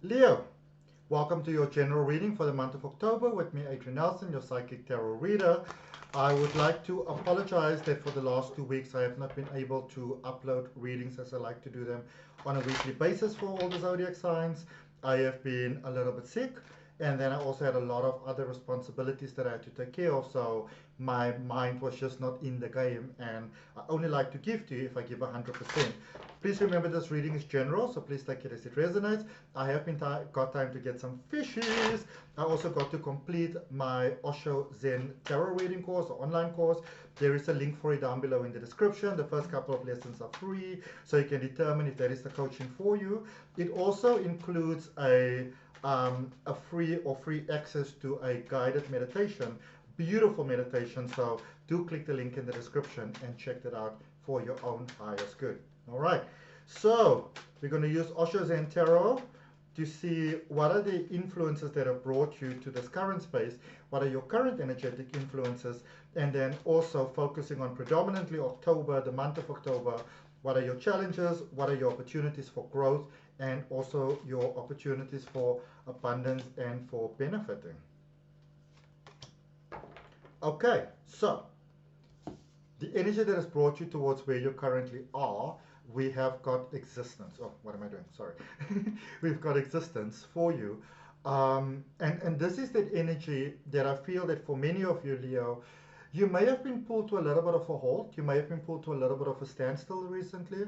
Leo, welcome to your general reading for the month of October with me, Adrian Nelson, your psychic tarot reader. I would like to apologize that for the last 2 weeks I have not been able to upload readings as I like to do them on a weekly basis for all the zodiac signs. I have been a little bit sick, and then I also had a lot of other responsibilities that I had to take care of, so my mind was just not in the game, and I only like to give to you if I give 100%. Please remember this reading is general, so please take it as it resonates. I have got time to get some fishies. I also got to complete my OSHO Zen Tarot reading course, or online course. There is a link for it down below in the description. The first couple of lessons are free, so you can determine if that is the coaching for you. It also includes a free access to a guided meditation, beautiful meditation. So do click the link in the description and check that out for your own highest good. All right, so we're going to use Osho Zen Tarot to see what are the influences that have brought you to this current space, what are your current energetic influences, and then also focusing on predominantly October, the month of October, what are your challenges, what are your opportunities for growth, and also your opportunities for abundance and for benefiting. Okay, so the energy that has brought you towards where you currently are, we have got existence. Oh, what am I doing? Sorry. We've got existence for you. And this is that energy that I feel that for many of you, Leo, you may have been pulled to a little bit of a halt. You may have been pulled to a little bit of a standstill recently.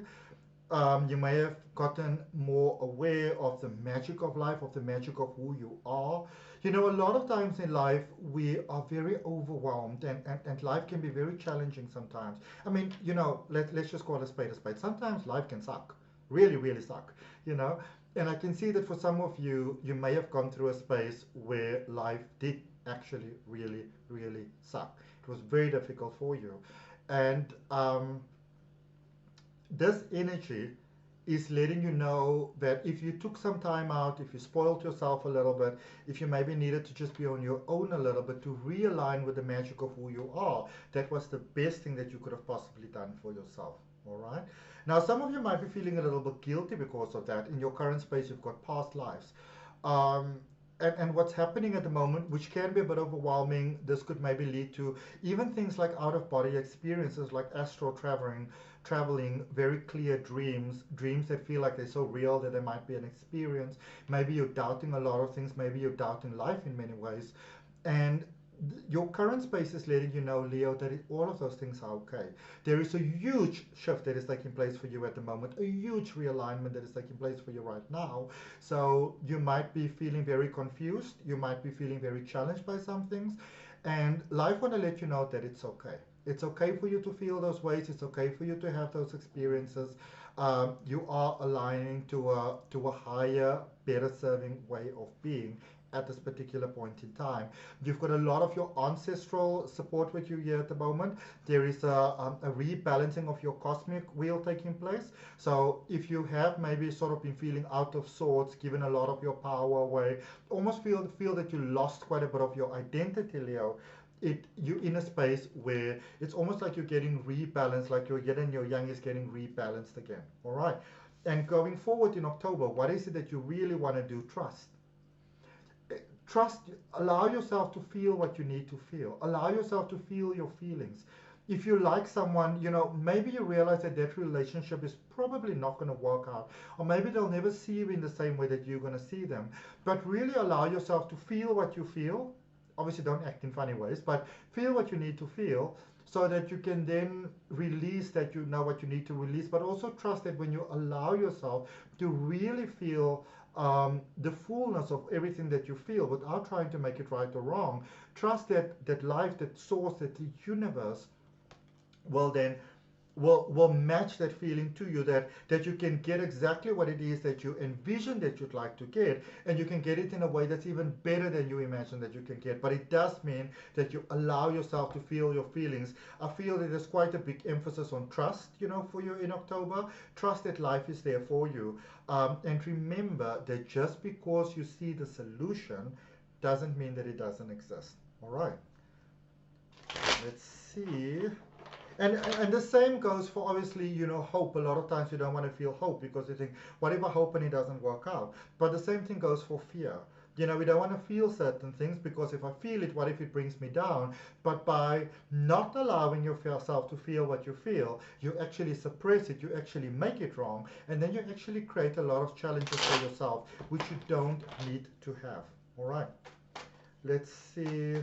You may have gotten more aware of the magic of life, of the magic of who you are. You know, a lot of times in life, we are very overwhelmed, and life can be very challenging sometimes. I mean, you know, let's just call a spade a spade. Sometimes life can suck, really, really suck, you know. And I can see that for some of you, you may have gone through a space where life did actually really, really suck. It was very difficult for you. And this energy is letting you know that if you took some time out, if you spoiled yourself a little bit, if you maybe needed to just be on your own a little bit to realign with the magic of who you are, that was the best thing that you could have possibly done for yourself. All right. Now, some of you might be feeling a little bit guilty because of that. In your current space, you've got past lives. Um, and what's happening at the moment, which can be a bit overwhelming, this could maybe lead to even things like out of body experiences, like astral traveling, very clear dreams that feel like they're so real that they might be an experience. Maybe you're doubting a lot of things, maybe you're doubting life in many ways. And your current space is letting you know, Leo, that all of those things are okay. There is a huge shift that is taking place for you at the moment, a huge realignment that is taking place for you right now. So you might be feeling very confused, you might be feeling very challenged by some things, and life want to let you know that it's okay. It's okay for you to feel those ways. It's okay for you to have those experiences. You are aligning to a higher, better serving way of being at this particular point in time. You've got a lot of your ancestral support with you here at the moment. There is a rebalancing of your cosmic wheel taking place. So if you have maybe sort of been feeling out of sorts, given a lot of your power away, almost feel that you lost quite a bit of your identity, Leo, you're in a space where it's almost like you're getting rebalanced, like your yin and your yang is getting rebalanced again. All right. And going forward in October, what is it that you really want to do? Trust. Allow yourself to feel what you need to feel. Allow yourself to feel your feelings. If you like someone, you know, maybe you realize that that relationship is probably not going to work out, or maybe they'll never see you in the same way that you're going to see them. But really allow yourself to feel what you feel. Obviously don't act in funny ways, but feel what you need to feel, so that you can then release that, you know what you need to release. But also trust that when you allow yourself to really feel the fullness of everything that you feel without trying to make it right or wrong, trust that life, that source, that the universe will then will match that feeling to you, that you can get exactly what it is that you envision that you'd like to get, and you can get it in a way that's even better than you imagine that you can get. But it does mean that you allow yourself to feel your feelings. I feel that there's quite a big emphasis on trust, you know, for you in October. Trust that life is there for you, and remember that just because you see the solution doesn't mean that it doesn't exist. All right, let's see. And the same goes for, obviously, hope. A lot of times you don't want to feel hope because you think, what if I hope and it doesn't work out? But the same thing goes for fear. We don't want to feel certain things because if I feel it, what if it brings me down? But by not allowing yourself to feel what you feel, you actually suppress it, you actually make it wrong, and then you actually create a lot of challenges for yourself, which you don't need to have. All right. Let's see,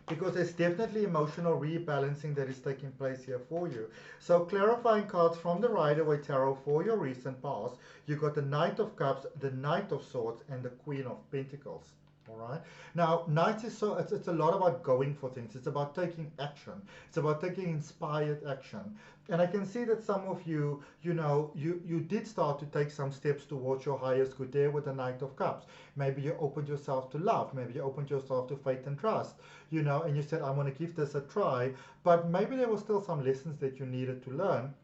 because there's definitely emotional rebalancing that is taking place here for you. So clarifying cards from the Rider-Waite Tarot for your recent past. You got the Knight of Cups, the Knight of Swords, and the Queen of Pentacles. All right. Now, Knight is it's a lot about going for things. It's about taking action. It's about taking inspired action. And I can see that some of you, you did start to take some steps towards your highest good there with the Knight of Cups. Maybe you opened yourself to love. Maybe you opened yourself to faith and trust, and you said, I want to give this a try. But maybe there were still some lessons that you needed to learn.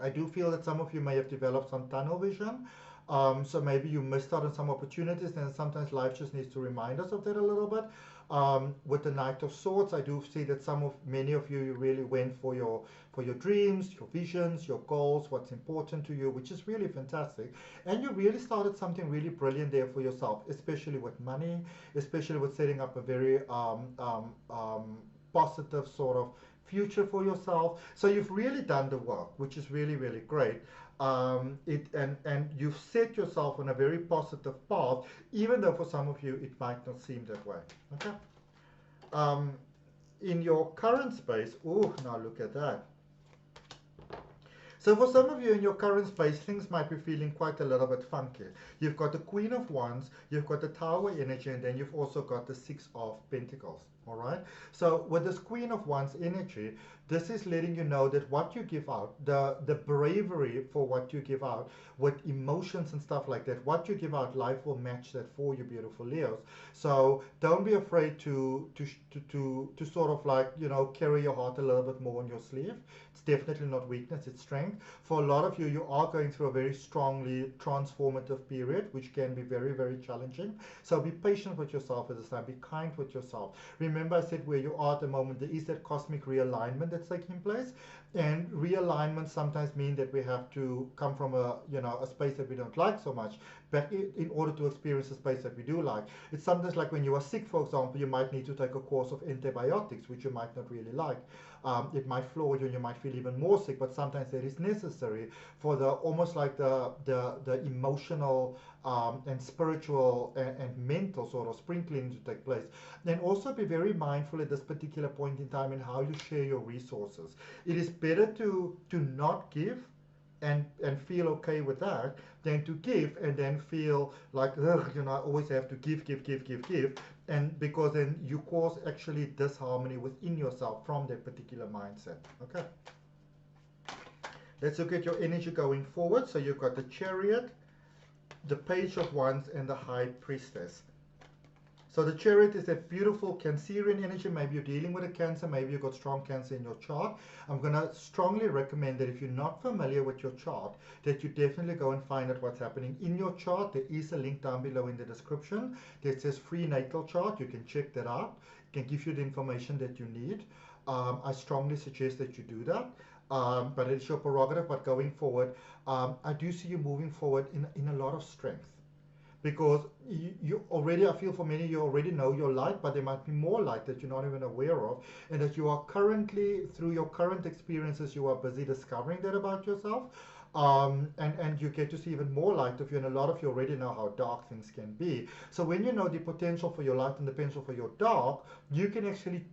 I do feel that some of you may have developed some tunnel vision. So maybe you missed out on some opportunities, and sometimes life just needs to remind us of that a little bit. With the Knight of Swords, I do see that many of you really went for your dreams, your visions, your goals, what's important to you, which is really fantastic. And you really started something really brilliant there for yourself, especially with money, especially with setting up a very positive sort of future for yourself. So you've really done the work, which is really, really great. And you've set yourself on a very positive path, even though for some of you it might not seem that way. Okay. In your current space, oh, now look at that. So for some of you in your current space, things might be feeling quite a little bit funky. You've got the Queen of Wands, you've got the Tower energy, and then you've also got the Six of Pentacles. All right. So with this Queen of Wands energy, this is letting you know that what you give out, the bravery for what you give out, with emotions and stuff like that, what you give out, life will match that for you, beautiful Leos. So don't be afraid to sort of like, carry your heart a little bit more on your sleeve. It's definitely not weakness, it's strength. For a lot of you, you are going through a very strongly transformative period, which can be very, very challenging. So be patient with yourself at this time. Be kind with yourself. Remember, I said where you are at the moment, there is that cosmic realignment that's taking place. And realignment sometimes mean that we have to come from a space that we don't like so much, but in order to experience a space that we do like. It's sometimes like when you are sick, for example, you might need to take a course of antibiotics, which you might not really like. It might floor you and you might feel even more sick, but sometimes that is necessary for almost like the emotional and spiritual and mental sort of sprinkling to take place. Then also be very mindful at this particular point in time in how you share your resources. It is better to not give and feel okay with that than to give and then feel like, ugh, I always have to give, and because then you cause actually disharmony within yourself from that particular mindset. Okay. Let's look at your energy going forward. So you've got the Chariot, the Page of Wands, and the High Priestess. So the Chariot is that beautiful Cancerian energy. Maybe you're dealing with a Cancer, maybe you've got strong Cancer in your chart. I'm going to strongly recommend that if you're not familiar with your chart, that you definitely go and find out what's happening in your chart. There is a link down below in the description that says free natal chart. You can check that out. It can give you the information that you need. I strongly suggest that you do that. But it's your prerogative. But going forward, I do see you moving forward in a lot of strength. Because you already, I feel for many, you already know your light, but there might be more light that you're not even aware of, and that you are currently, through your current experiences, you are busy discovering that about yourself. And you get to see even more light of you, and a lot of you already know how dark things can be. So when you know the potential for your light and the potential for your dark, you can actually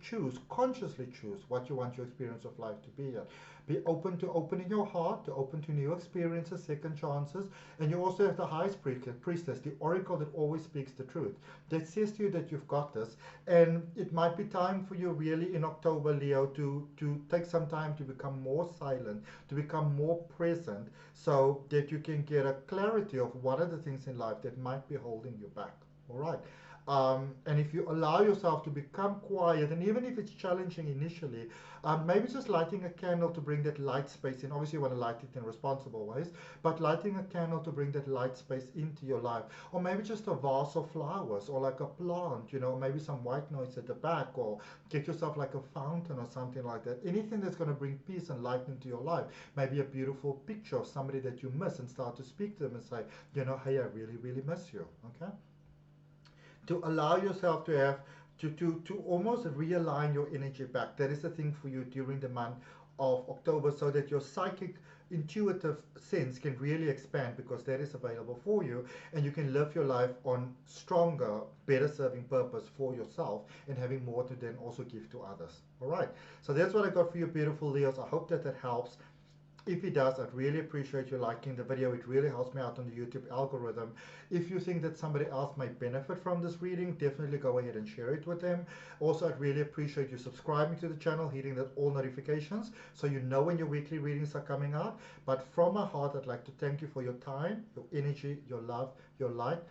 consciously choose what you want your experience of life to be at. Be open to opening your heart, to open to new experiences, second chances. And you also have the highest priestess, the oracle that always speaks the truth, that says to you that you've got this. And it might be time for you really in October, Leo, to take some time to become more silent, to become more present, so that you can get a clarity of what are the things in life that might be holding you back. All right. And if you allow yourself to become quiet, and even if it's challenging initially, maybe just lighting a candle to bring that light space in. Obviously, you want to light it in responsible ways, but lighting a candle to bring that light space into your life. Or maybe just a vase of flowers, or like a plant, you know, maybe some white noise at the back, or get yourself like a fountain or something like that. Anything that's going to bring peace and light into your life. Maybe a beautiful picture of somebody that you miss, and start to speak to them and say, you know, hey, I really, really miss you. Okay? To allow yourself to have to almost realign your energy back. That is the thing for you during the month of October, so that your psychic intuitive sense can really expand, because that is available for you, and you can live your life on stronger, better serving purpose for yourself, and having more to then also give to others. All right, so that's what I got for you, beautiful Leos. I hope that that helps. If it does, I'd really appreciate you liking the video. It really helps me out on the YouTube algorithm. If you think that somebody else might benefit from this reading, definitely go ahead and share it with them. Also, I'd really appreciate you subscribing to the channel, hitting that all notifications, so you know when your weekly readings are coming out. But from my heart, I'd like to thank you for your time, your energy, your love, your light.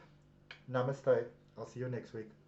Namaste. I'll see you next week.